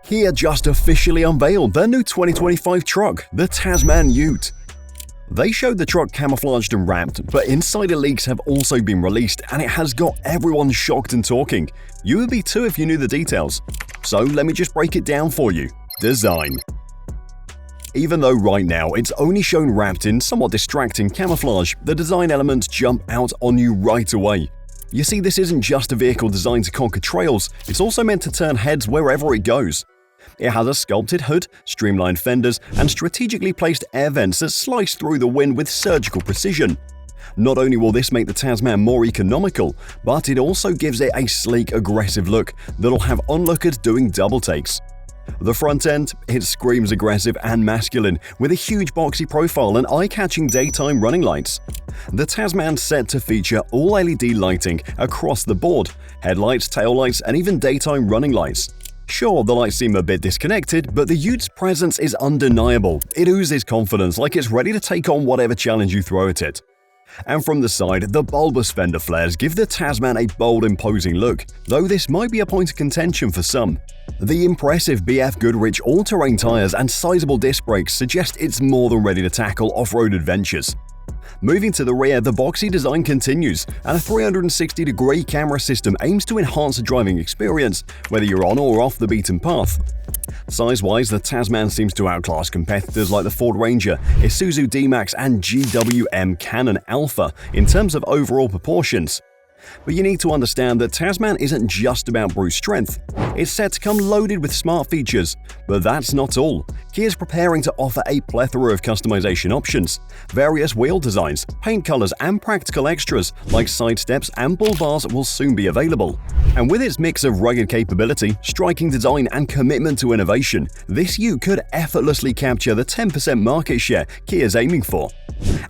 Kia just officially unveiled their new 2025 truck, the Tasman Ute. They showed the truck camouflaged and wrapped, but insider leaks have also been released and it has got everyone shocked and talking. You would be too if you knew the details. So let me just break it down for you. Design. Even though right now it's only shown wrapped in somewhat distracting camouflage, the design elements jump out on you right away. You see, this isn't just a vehicle designed to conquer trails, it's also meant to turn heads wherever it goes. It has a sculpted hood, streamlined fenders, and strategically placed air vents that slice through the wind with surgical precision. Not only will this make the Tasman more economical, but it also gives it a sleek, aggressive look that'll have onlookers doing double takes. The front end, it screams aggressive and masculine, with a huge boxy profile and eye-catching daytime running lights. The Tasman's set to feature all LED lighting across the board, headlights, taillights, and even daytime running lights. Sure, the lights seem a bit disconnected, but the Ute's presence is undeniable. It oozes confidence, like it's ready to take on whatever challenge you throw at it. And from the side, the bulbous fender flares give the Tasman a bold, imposing look, though this might be a point of contention for some. The impressive BF Goodrich all-terrain tires and sizable disc brakes suggest it's more than ready to tackle off-road adventures. Moving to the rear, the boxy design continues, and a 360-degree camera system aims to enhance the driving experience, whether you're on or off the beaten path. Size-wise, the Tasman seems to outclass competitors like the Ford Ranger, Isuzu D-Max, and GWM Cannon Alpha in terms of overall proportions. But you need to understand that Tasman isn't just about brute strength. It's set to come loaded with smart features, but that's not all. Kia is preparing to offer a plethora of customization options. Various wheel designs, paint colors, and practical extras like side steps and bull bars will soon be available. And with its mix of rugged capability, striking design, and commitment to innovation, this Ute could effortlessly capture the 10% market share Kia's aiming for.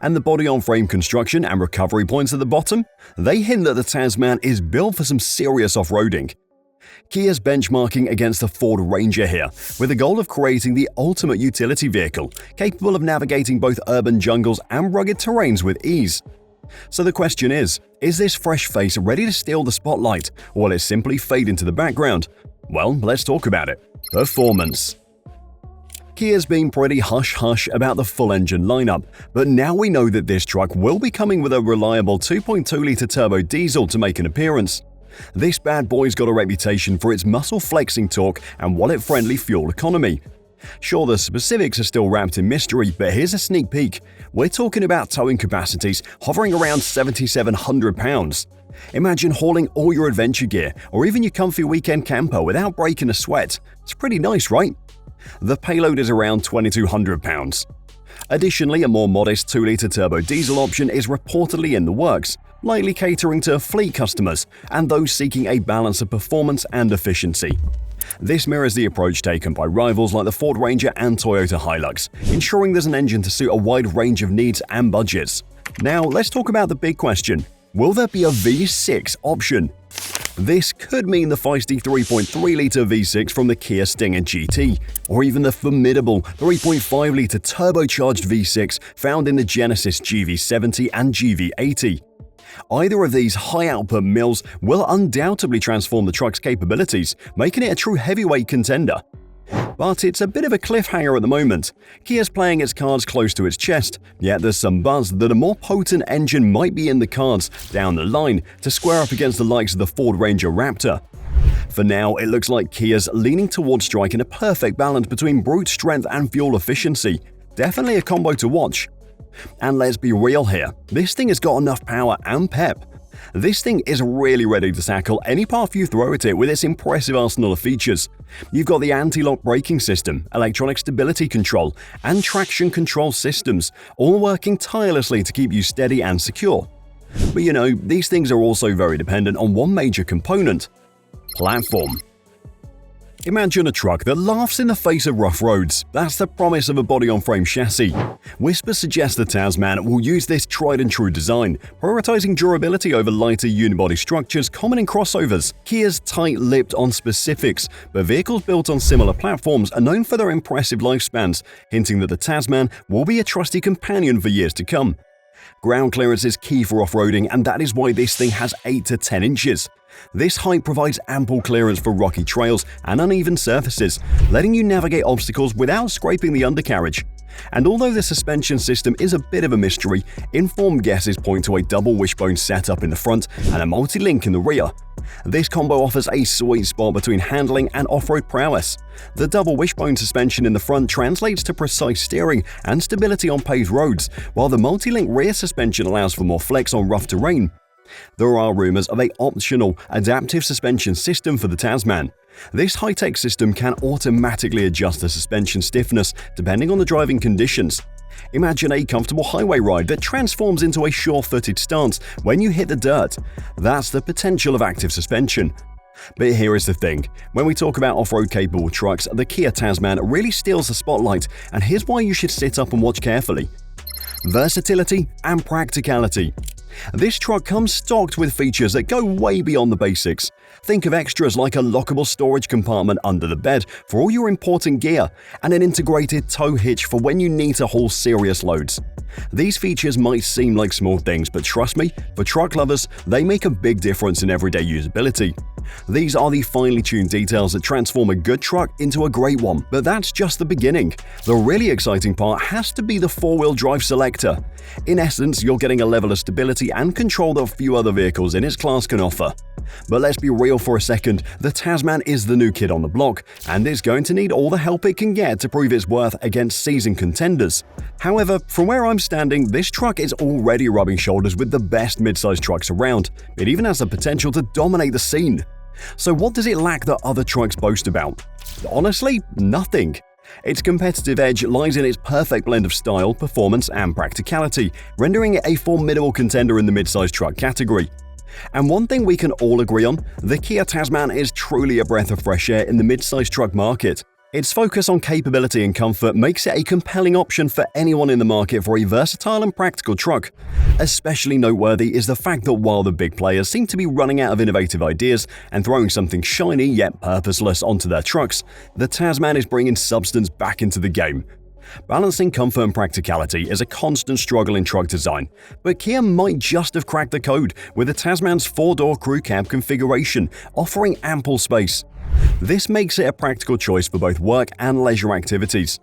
And the body-on-frame construction and recovery points at the bottom? They hint that the Tasman is built for some serious off-roading. Kia's benchmarking against the Ford Ranger here, with the goal of creating the ultimate utility vehicle, capable of navigating both urban jungles and rugged terrains with ease. So the question is this fresh face ready to steal the spotlight, or will it simply fade into the background? Well, let's talk about it. Performance. Kia's been pretty hush-hush about the full-engine lineup, but now we know that this truck will be coming with a reliable 2.2-litre turbo diesel to make an appearance. This bad boy's got a reputation for its muscle-flexing torque and wallet-friendly fuel economy. Sure, the specifics are still wrapped in mystery, but here's a sneak peek. We're talking about towing capacities hovering around 7,700 pounds. Imagine hauling all your adventure gear, or even your comfy weekend camper without breaking a sweat. It's pretty nice, right? The payload is around 2,200 pounds. Additionally, a more modest 2-litre turbo diesel option is reportedly in the works, likely catering to fleet customers and those seeking a balance of performance and efficiency. This mirrors the approach taken by rivals like the Ford Ranger and Toyota Hilux, ensuring there's an engine to suit a wide range of needs and budgets. Now, let's talk about the big question. Will there be a V6 option? This could mean the feisty 3.3-litre V6 from the Kia Stinger GT, or even the formidable 3.5-litre turbocharged V6 found in the Genesis GV70 and GV80. Either of these high-output mills will undoubtedly transform the truck's capabilities, making it a true heavyweight contender. But it's a bit of a cliffhanger at the moment. Kia's playing its cards close to its chest, yet there's some buzz that a more potent engine might be in the cards down the line to square up against the likes of the Ford Ranger Raptor. For now, it looks like Kia's leaning towards striking a perfect balance between brute strength and fuel efficiency. Definitely a combo to watch. And let's be real here, this thing has got enough power and pep. This thing is really ready to tackle any path you throw at it with its impressive arsenal of features. You've got the anti-lock braking system, electronic stability control, and traction control systems, all working tirelessly to keep you steady and secure. But you know, these things are also very dependent on one major component: platform. Imagine a truck that laughs in the face of rough roads. That's the promise of a body-on-frame chassis. Whispers suggest the Tasman will use this tried-and-true design, prioritizing durability over lighter unibody structures common in crossovers. Kia's tight-lipped on specifics, but vehicles built on similar platforms are known for their impressive lifespans, hinting that the Tasman will be a trusty companion for years to come. Ground clearance is key for off-roading, and that is why this thing has 8 to 10 inches. This height provides ample clearance for rocky trails and uneven surfaces, letting you navigate obstacles without scraping the undercarriage. And although the suspension system is a bit of a mystery, informed guesses point to a double wishbone setup in the front and a multi-link in the rear. This combo offers a sweet spot between handling and off-road prowess. The double wishbone suspension in the front translates to precise steering and stability on paved roads, while the multi-link rear suspension allows for more flex on rough terrain. There are rumors of an optional adaptive suspension system for the Tasman. This high-tech system can automatically adjust the suspension stiffness depending on the driving conditions. Imagine a comfortable highway ride that transforms into a sure-footed stance when you hit the dirt. That's the potential of active suspension. But here is the thing, when we talk about off-road capable trucks, the Kia Tasman really steals the spotlight, and here's why you should sit up and watch carefully. Versatility and practicality. This truck comes stocked with features that go way beyond the basics. Think of extras like a lockable storage compartment under the bed for all your important gear and an integrated tow hitch for when you need to haul serious loads. These features might seem like small things, but trust me, for truck lovers, they make a big difference in everyday usability. These are the finely tuned details that transform a good truck into a great one. But that's just the beginning. The really exciting part has to be the four-wheel drive selector. In essence, you're getting a level of stability and control that few other vehicles in its class can offer. But let's be real for a second, the Tasman is the new kid on the block, and it's going to need all the help it can get to prove its worth against seasoned contenders. However, from where I'm standing, this truck is already rubbing shoulders with the best mid-sized trucks around. It even has the potential to dominate the scene. So what does it lack that other trucks boast about? Honestly, nothing. Its competitive edge lies in its perfect blend of style, performance, and practicality, rendering it a formidable contender in the mid-sized truck category. And one thing we can all agree on, the Kia Tasman is truly a breath of fresh air in the mid-sized truck market. Its focus on capability and comfort makes it a compelling option for anyone in the market for a versatile and practical truck. Especially noteworthy is the fact that while the big players seem to be running out of innovative ideas and throwing something shiny yet purposeless onto their trucks, the Tasman is bringing substance back into the game. Balancing comfort and practicality is a constant struggle in truck design, but Kia might just have cracked the code with the Tasman's 4-door crew cab configuration, offering ample space. This makes it a practical choice for both work and leisure activities.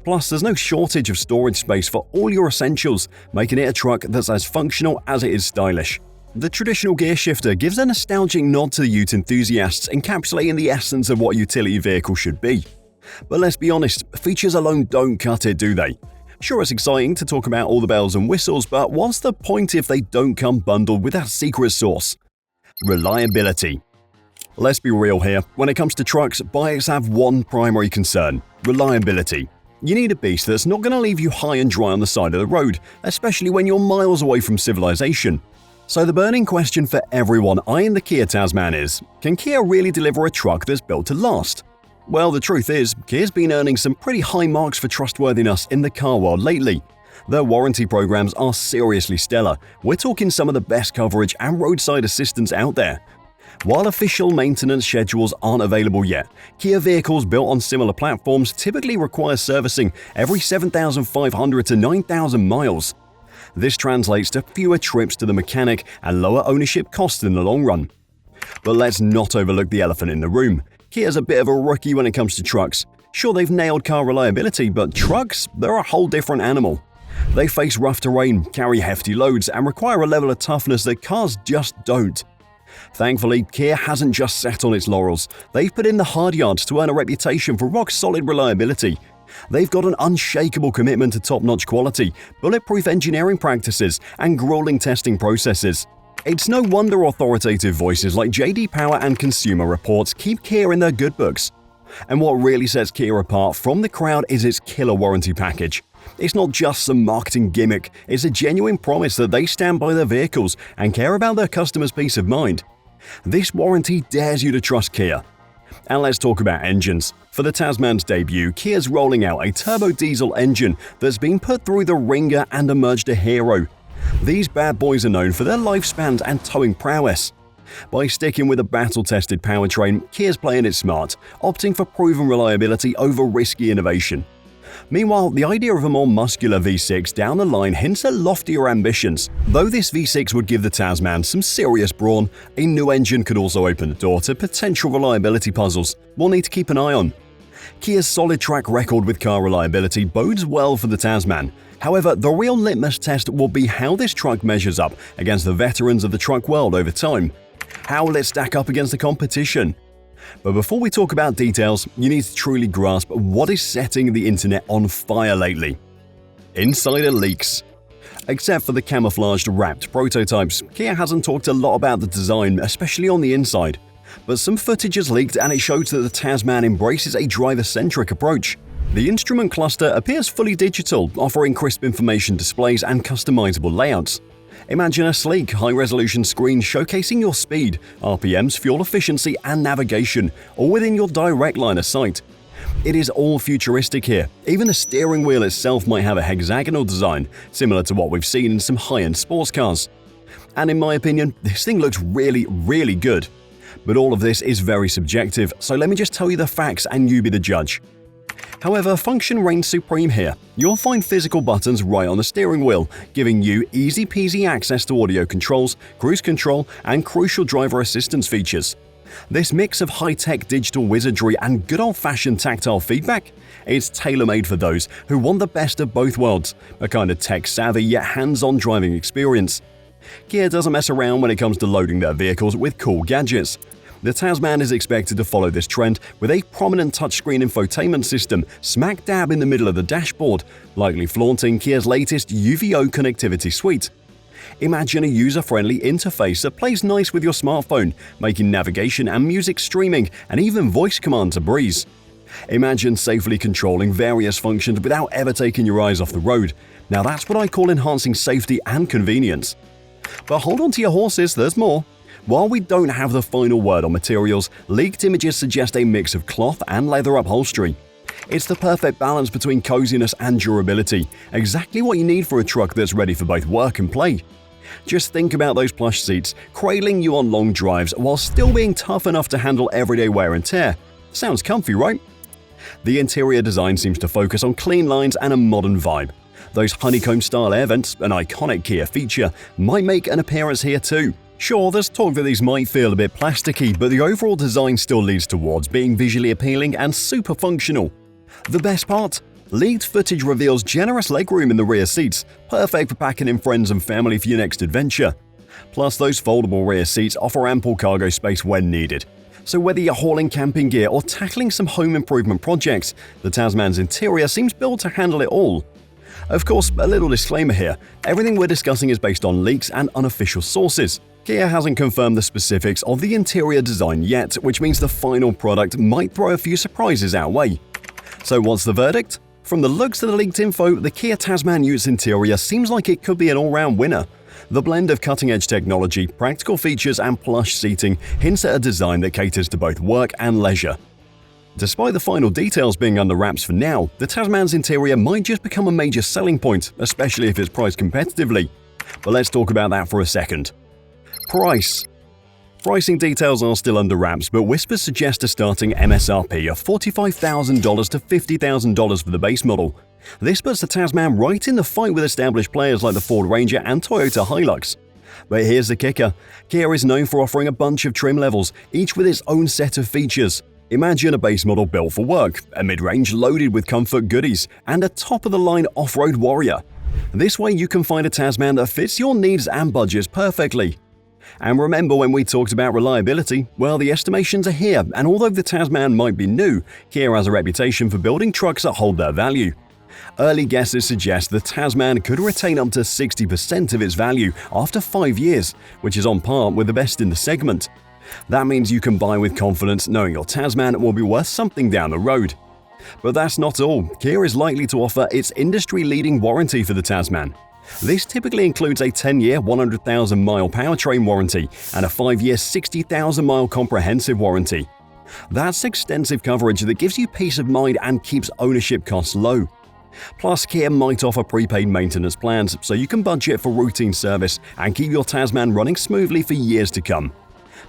Plus, there's no shortage of storage space for all your essentials, making it a truck that's as functional as it is stylish. The traditional gear shifter gives a nostalgic nod to the Ute enthusiasts, encapsulating the essence of what a utility vehicle should be. But let's be honest, features alone don't cut it, do they? Sure, it's exciting to talk about all the bells and whistles, but what's the point if they don't come bundled with that secret sauce? Reliability. Let's be real here, when it comes to trucks, buyers have one primary concern – reliability. You need a beast that's not going to leave you high and dry on the side of the road, especially when you're miles away from civilization. So the burning question for everyone eyeing the Kia Tasman is, can Kia really deliver a truck that's built to last? Well, the truth is, Kia's been earning some pretty high marks for trustworthiness in the car world lately. Their warranty programs are seriously stellar. We're talking some of the best coverage and roadside assistance out there. While official maintenance schedules aren't available yet, Kia vehicles built on similar platforms typically require servicing every 7,500 to 9,000 miles. This translates to fewer trips to the mechanic and lower ownership costs in the long run. But let's not overlook the elephant in the room. Kia's a bit of a rookie when it comes to trucks. Sure, they've nailed car reliability, but trucks, they're a whole different animal. They face rough terrain, carry hefty loads, and require a level of toughness that cars just don't. Thankfully, Kia hasn't just sat on its laurels. They've put in the hard yards to earn a reputation for rock-solid reliability. They've got an unshakable commitment to top-notch quality, bulletproof engineering practices, and grueling testing processes. It's no wonder authoritative voices like JD Power and Consumer Reports keep Kia in their good books. And what really sets Kia apart from the crowd is its killer warranty package. It's not just some marketing gimmick, it's a genuine promise that they stand by their vehicles and care about their customers' peace of mind. This warranty dares you to trust Kia. And let's talk about engines. For the Tasman's debut, Kia's rolling out a turbo diesel engine that's been put through the ringer and emerged a hero. These bad boys are known for their lifespans and towing prowess. By sticking with a battle-tested powertrain, Kia's playing it smart, opting for proven reliability over risky innovation. Meanwhile, the idea of a more muscular V6 down the line hints at loftier ambitions. Though this V6 would give the Tasman some serious brawn, a new engine could also open the door to potential reliability puzzles we'll need to keep an eye on. Kia's solid track record with car reliability bodes well for the Tasman. However, the real litmus test will be how this truck measures up against the veterans of the truck world over time. How will it stack up against the competition? But before we talk about details, you need to truly grasp what is setting the internet on fire lately. Insider leaks. Except for the camouflaged wrapped prototypes, Kia hasn't talked a lot about the design, especially on the inside. But some footage is leaked and it shows that the Tasman embraces a driver-centric approach. The instrument cluster appears fully digital, offering crisp information displays and customizable layouts. Imagine a sleek, high-resolution screen showcasing your speed, RPMs, fuel efficiency, and navigation, all within your direct line of sight. It is all futuristic here. Even the steering wheel itself might have a hexagonal design, similar to what we've seen in some high-end sports cars. And in my opinion, this thing looks really good. But all of this is very subjective, so let me just tell you the facts and you be the judge. However, function reigns supreme here. You'll find physical buttons right on the steering wheel, giving you easy-peasy access to audio controls, cruise control, and crucial driver assistance features. This mix of high-tech digital wizardry and good old-fashioned tactile feedback? It's tailor-made for those who want the best of both worlds, a kind of tech-savvy yet hands-on driving experience. Kia doesn't mess around when it comes to loading their vehicles with cool gadgets. The Tasman is expected to follow this trend with a prominent touchscreen infotainment system smack dab in the middle of the dashboard, likely flaunting Kia's latest UVO connectivity suite. Imagine a user-friendly interface that plays nice with your smartphone, making navigation and music streaming and even voice commands a breeze. Imagine safely controlling various functions without ever taking your eyes off the road. Now that's what I call enhancing safety and convenience. But hold on to your horses, there's more. While we don't have the final word on materials, leaked images suggest a mix of cloth and leather upholstery. It's the perfect balance between coziness and durability, exactly what you need for a truck that's ready for both work and play. Just think about those plush seats, cradling you on long drives while still being tough enough to handle everyday wear and tear. Sounds comfy, right? The interior design seems to focus on clean lines and a modern vibe. Those honeycomb-style air vents, an iconic Kia feature, might make an appearance here too. Sure, there's talk that these might feel a bit plasticky, but the overall design still leads towards being visually appealing and super functional. The best part? Leaked footage reveals generous legroom in the rear seats, perfect for packing in friends and family for your next adventure. Plus, those foldable rear seats offer ample cargo space when needed. So whether you're hauling camping gear or tackling some home improvement projects, the Tasman's interior seems built to handle it all. Of course, a little disclaimer here, everything we're discussing is based on leaks and unofficial sources. Kia hasn't confirmed the specifics of the interior design yet, which means the final product might throw a few surprises our way. So what's the verdict? From the looks of the leaked info, the Kia Tasman Ute's interior seems like it could be an all-round winner. The blend of cutting-edge technology, practical features, and plush seating hints at a design that caters to both work and leisure. Despite the final details being under wraps for now, the Tasman's interior might just become a major selling point, especially if it's priced competitively. But let's talk about that for a second. Price. Pricing details are still under wraps, but whispers suggest a starting MSRP of $45,000 to $50,000 for the base model. This puts the Tasman right in the fight with established players like the Ford Ranger and Toyota Hilux. But here's the kicker. Kia is known for offering a bunch of trim levels, each with its own set of features. Imagine a base model built for work, a mid-range loaded with comfort goodies, and a top-of-the-line off-road warrior. This way you can find a Tasman that fits your needs and budgets perfectly. And remember when we talked about reliability? Well, the estimations are here, and although the Tasman might be new, Kia has a reputation for building trucks that hold their value. Early guesses suggest the Tasman could retain up to 60% of its value after 5 years, which is on par with the best in the segment. That means you can buy with confidence knowing your Tasman will be worth something down the road. But that's not all. Kia is likely to offer its industry-leading warranty for the Tasman. This typically includes a 10-year 100,000-mile powertrain warranty and a 5-year 60,000-mile comprehensive warranty. That's extensive coverage that gives you peace of mind and keeps ownership costs low. Plus, Kia might offer prepaid maintenance plans so you can budget for routine service and keep your Tasman running smoothly for years to come.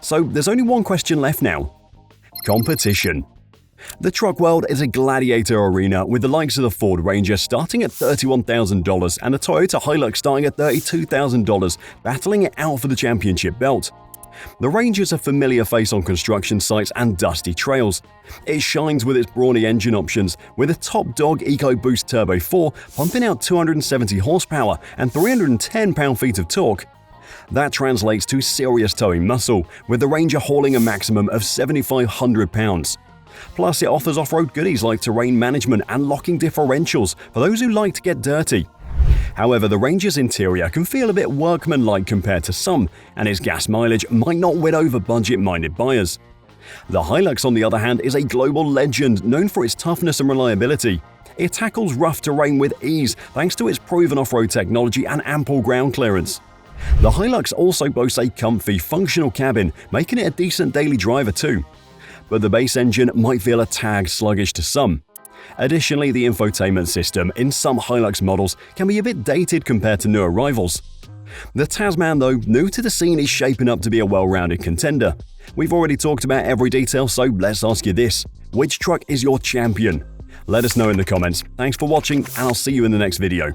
So there's only one question left now. Competition. The truck world is a gladiator arena with the likes of the Ford Ranger starting at $31,000 and the Toyota Hilux starting at $32,000, battling it out for the championship belt. The Ranger is a familiar face on construction sites and dusty trails. It shines with its brawny engine options, with a top dog EcoBoost Turbo 4 pumping out 270 horsepower and 310 pound-feet of torque. That translates to serious towing muscle, with the Ranger hauling a maximum of 7,500 pounds. Plus, it offers off-road goodies like terrain management and locking differentials for those who like to get dirty. However, the Ranger's interior can feel a bit workmanlike compared to some, and its gas mileage might not win over budget-minded buyers. The Hilux, on the other hand, is a global legend known for its toughness and reliability. It tackles rough terrain with ease thanks to its proven off-road technology and ample ground clearance. The Hilux also boasts a comfy, functional cabin, making it a decent daily driver too. But the base engine might feel a tad sluggish to some. Additionally, the infotainment system in some Hilux models can be a bit dated compared to newer rivals. The Tasman, though, new to the scene, is shaping up to be a well-rounded contender. We've already talked about every detail, so let's ask you this: which truck is your champion? Let us know in the comments. Thanks for watching, and I'll see you in the next video.